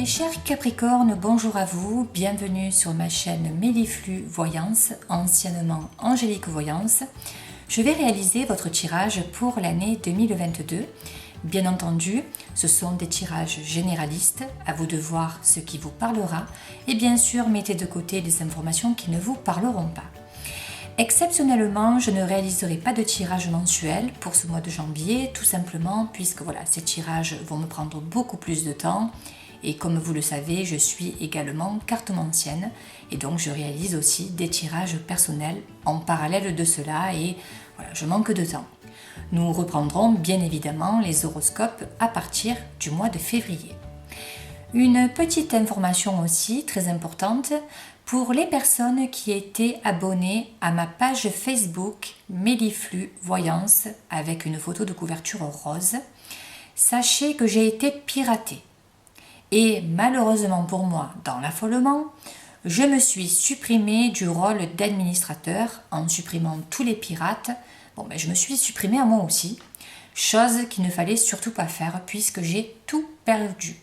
chers Capricornes, bonjour à vous, bienvenue sur ma chaîne Méliflu Voyance, anciennement Angélique Voyance. Je vais réaliser votre tirage pour l'année 2022. Bien entendu, ce sont des tirages généralistes, à vous de voir ce qui vous parlera et bien sûr mettez de côté les informations qui ne vous parleront pas. Exceptionnellement, je ne réaliserai pas de tirage mensuel pour ce mois de janvier, tout simplement puisque voilà, ces tirages vont me prendre beaucoup plus de temps. Et comme vous le savez, je suis également cartomancienne et donc je réalise aussi des tirages personnels en parallèle de cela et voilà, je manque de temps. Nous reprendrons bien évidemment les horoscopes à partir du mois de février. Une petite information aussi très importante pour les personnes qui étaient abonnées à ma page Facebook Méliflu Voyance avec une photo de couverture rose. Sachez que j'ai été piratée. Et malheureusement pour moi, dans l'affolement, je me suis supprimée du rôle d'administrateur en supprimant tous les pirates. Je me suis supprimée à moi aussi, chose qu'il ne fallait surtout pas faire puisque j'ai tout perdu.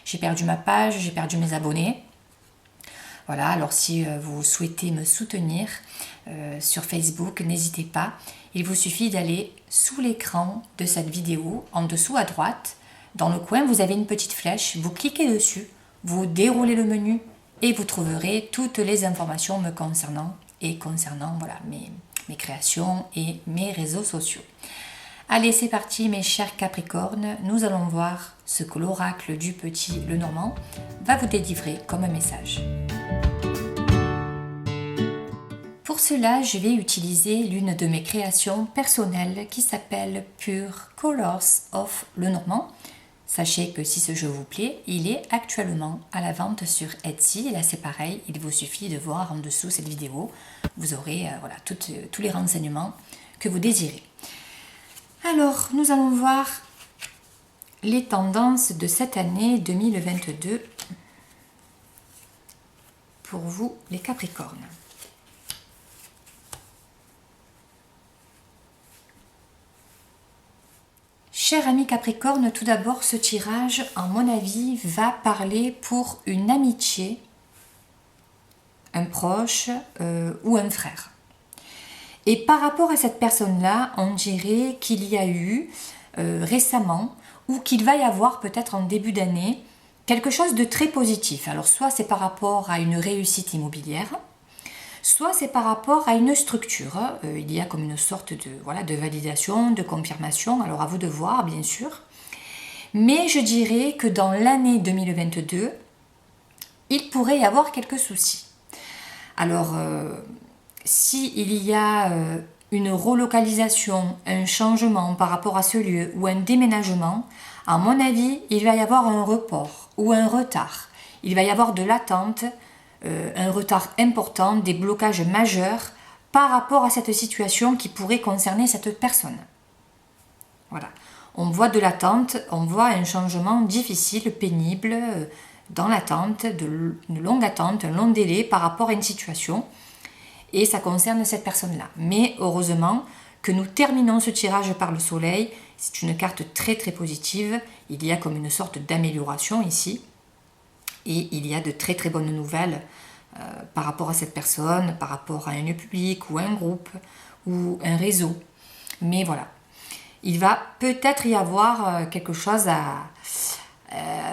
J'ai perdu ma page, j'ai perdu mes abonnés. Voilà, alors si vous souhaitez me soutenir sur Facebook, n'hésitez pas. Il vous suffit d'aller sous l'écran de cette vidéo, en dessous à droite. Dans le coin, vous avez une petite flèche, vous cliquez dessus, vous déroulez le menu et vous trouverez toutes les informations me concernant et concernant voilà, mes créations et mes réseaux sociaux. Allez, c'est parti mes chers Capricornes, nous allons voir ce que l'oracle du petit Lenormand va vous délivrer comme message. Pour cela, je vais utiliser l'une de mes créations personnelles qui s'appelle Pure Colors of Lenormand. Sachez que si ce jeu vous plaît, il est actuellement à la vente sur Etsy. Et là, c'est pareil, il vous suffit de voir en dessous cette vidéo. Vous aurez voilà, tous les renseignements que vous désirez. Alors, nous allons voir les tendances de cette année 2022 pour vous, les Capricornes. Cher ami Capricorne, tout d'abord, ce tirage, à mon avis, va parler pour une amitié, un proche ou un frère. Et par rapport à cette personne-là, on dirait qu'il y a eu récemment, ou qu'il va y avoir peut-être en début d'année, quelque chose de très positif. Alors soit c'est par rapport à une réussite immobilière, soit c'est par rapport à une structure. Il y a comme une sorte de validation, de confirmation. Alors à vous de voir, bien sûr. Mais je dirais que dans l'année 2022, il pourrait y avoir quelques soucis. Alors, s'il y a une relocalisation, un changement par rapport à ce lieu ou un déménagement, à mon avis, il va y avoir un report ou un retard. Il va y avoir de l'attente, un retard important, des blocages majeurs par rapport à cette situation qui pourrait concerner cette personne. Voilà. On voit de l'attente, on voit un changement difficile, pénible, dans l'attente, une longue attente, un long délai par rapport à une situation. Et ça concerne cette personne-là. Mais heureusement que nous terminons ce tirage par le soleil. C'est une carte très très positive. Il y a comme une sorte d'amélioration ici. Et il y a de très très bonnes nouvelles par rapport à cette personne, par rapport à un lieu public ou un groupe ou un réseau. Mais voilà, il va peut-être y avoir quelque chose à...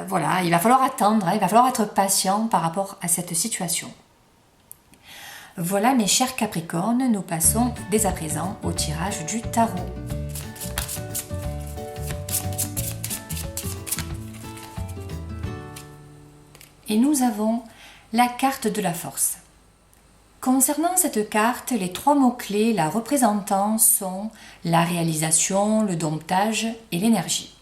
voilà, il va falloir attendre, il va falloir être patient par rapport à cette situation. Voilà mes chers Capricornes, nous passons dès à présent au tirage du tarot. Et nous avons la carte de la force. Concernant cette carte, les trois mots-clés la représentant sont la réalisation, le domptage et l'énergie.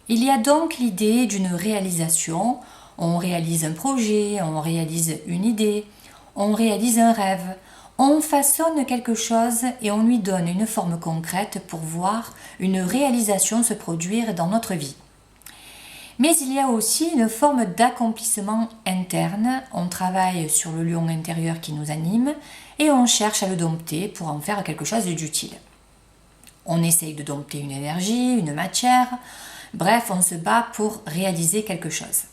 Il y a donc l'idée d'une réalisation, on réalise un projet, on réalise une idée, on réalise un rêve, on façonne quelque chose et on lui donne une forme concrète pour voir une réalisation se produire dans notre vie. Mais il y a aussi une forme d'accomplissement interne. On travaille sur le lion intérieur qui nous anime et on cherche à le dompter pour en faire quelque chose d'utile. On essaye de dompter une énergie, une matière, bref, on se bat pour réaliser quelque chose.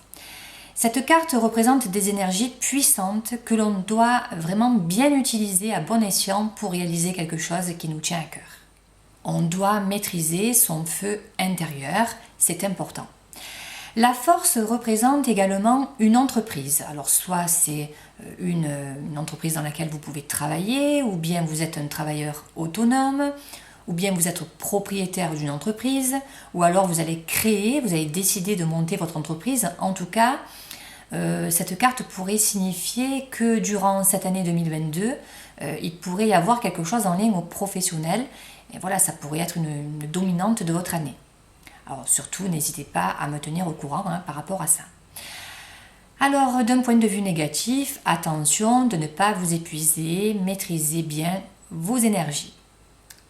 Cette carte représente des énergies puissantes que l'on doit vraiment bien utiliser à bon escient pour réaliser quelque chose qui nous tient à cœur. On doit maîtriser son feu intérieur, c'est important. La force représente également une entreprise. Alors soit c'est une entreprise dans laquelle vous pouvez travailler, ou bien vous êtes un travailleur autonome, ou bien vous êtes propriétaire d'une entreprise, ou alors vous allez décider de monter votre entreprise. En tout cas, cette carte pourrait signifier que durant cette année 2022, il pourrait y avoir quelque chose en lien au professionnel. Et voilà, ça pourrait être une dominante de votre année. Alors surtout, n'hésitez pas à me tenir au courant par rapport à ça. Alors, d'un point de vue négatif, attention de ne pas vous épuiser, maîtrisez bien vos énergies.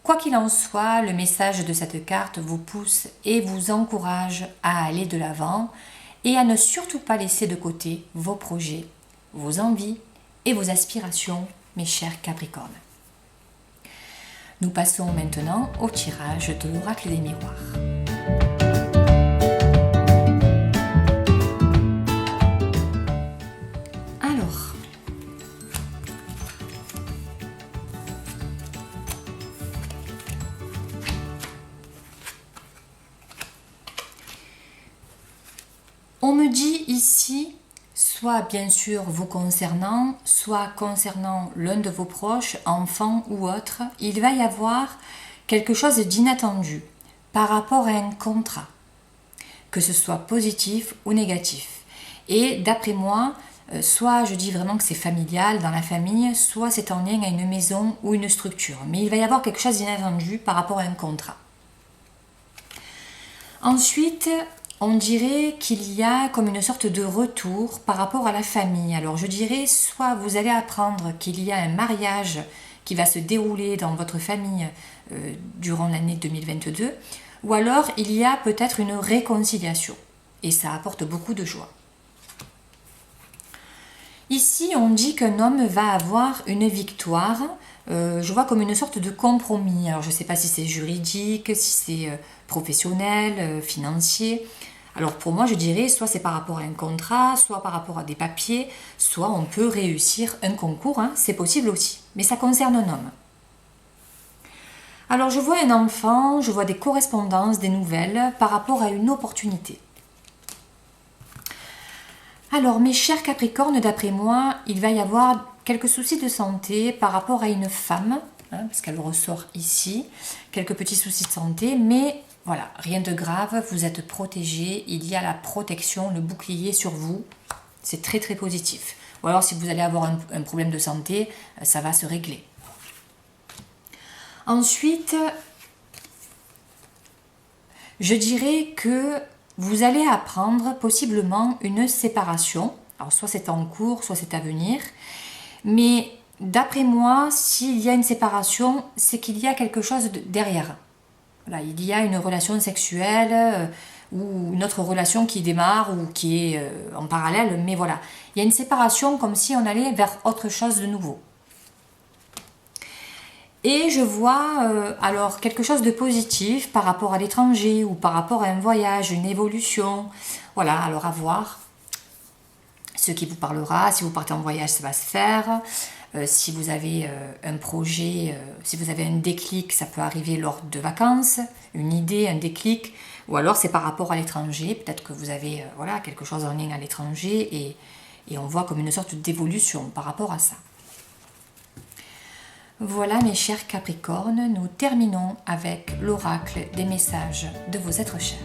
Quoi qu'il en soit, le message de cette carte vous pousse et vous encourage à aller de l'avant et à ne surtout pas laisser de côté vos projets, vos envies et vos aspirations, mes chers Capricornes. Nous passons maintenant au tirage de l'oracle des miroirs. Alors, on me dit ici, soit bien sûr vous concernant, soit concernant l'un de vos proches, enfants ou autres, il va y avoir quelque chose d'inattendu par rapport à un contrat, que ce soit positif ou négatif. Et d'après moi, soit je dis vraiment que c'est familial dans la famille, soit c'est en lien à une maison ou une structure. Mais il va y avoir quelque chose d'inattendu par rapport à un contrat. Ensuite, on dirait qu'il y a comme une sorte de retour par rapport à la famille. Alors je dirais soit vous allez apprendre qu'il y a un mariage qui va se dérouler dans votre famille durant l'année 2022, ou alors il y a peut-être une réconciliation et ça apporte beaucoup de joie. Ici on dit qu'un homme va avoir une victoire, je vois comme une sorte de compromis. Alors je ne sais pas si c'est juridique, si c'est professionnel, financier. Alors pour moi je dirais soit c'est par rapport à un contrat, soit par rapport à des papiers, soit on peut réussir un concours, c'est possible aussi, mais ça concerne un homme. Alors je vois un enfant, je vois des correspondances, des nouvelles par rapport à une opportunité. Alors mes chers Capricornes, d'après moi, il va y avoir quelques soucis de santé par rapport à une femme, parce qu'elle ressort ici, quelques petits soucis de santé, mais voilà, rien de grave, vous êtes protégés, il y a la protection, le bouclier sur vous, c'est très très positif. Ou alors si vous allez avoir un problème de santé, ça va se régler. Ensuite, je dirais que vous allez apprendre possiblement une séparation. Alors soit c'est en cours, soit c'est à venir. Mais d'après moi, s'il y a une séparation, c'est qu'il y a quelque chose derrière. Voilà, il y a une relation sexuelle ou une autre relation qui démarre ou qui est en parallèle. Mais voilà, il y a une séparation comme si on allait vers autre chose de nouveau. Et je vois alors quelque chose de positif par rapport à l'étranger ou par rapport à un voyage, une évolution. Voilà, alors à voir ce qui vous parlera. Si vous partez en voyage, ça va se faire. Si vous avez un projet, si vous avez un déclic, ça peut arriver lors de vacances, une idée, un déclic. Ou alors c'est par rapport à l'étranger. Peut-être que vous avez voilà, quelque chose en lien à l'étranger et on voit comme une sorte d'évolution par rapport à ça. Voilà mes chers Capricornes, nous terminons avec l'oracle des messages de vos êtres chers.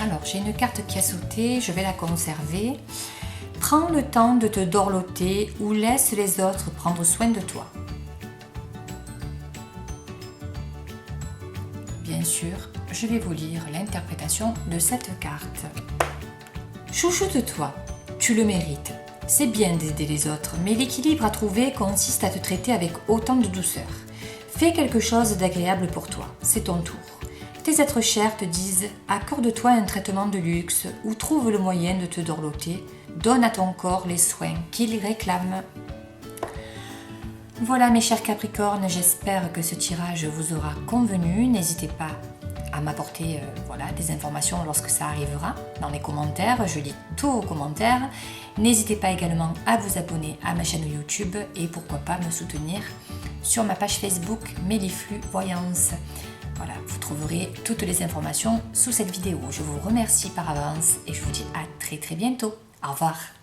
Alors j'ai une carte qui a sauté, je vais la conserver. Prends le temps de te dorloter ou laisse les autres prendre soin de toi. Bien sûr, je vais vous lire l'interprétation de cette carte. Chouchoute-toi, tu le mérites. C'est bien d'aider les autres, mais l'équilibre à trouver consiste à te traiter avec autant de douceur. Fais quelque chose d'agréable pour toi, c'est ton tour. Tes êtres chers te disent « accorde-toi un traitement de luxe ou trouve le moyen de te dorloter, donne à ton corps les soins qu'il réclame. » Voilà mes chers Capricornes, j'espère que ce tirage vous aura convenu. N'hésitez pas à m'apporter voilà, des informations lorsque ça arrivera dans les commentaires. Je lis tous vos commentaires. N'hésitez pas également à vous abonner à ma chaîne YouTube et pourquoi pas me soutenir sur ma page Facebook Méliflu Voyance. Voilà, vous trouverez toutes les informations sous cette vidéo. Je vous remercie par avance et je vous dis à très bientôt. Au revoir.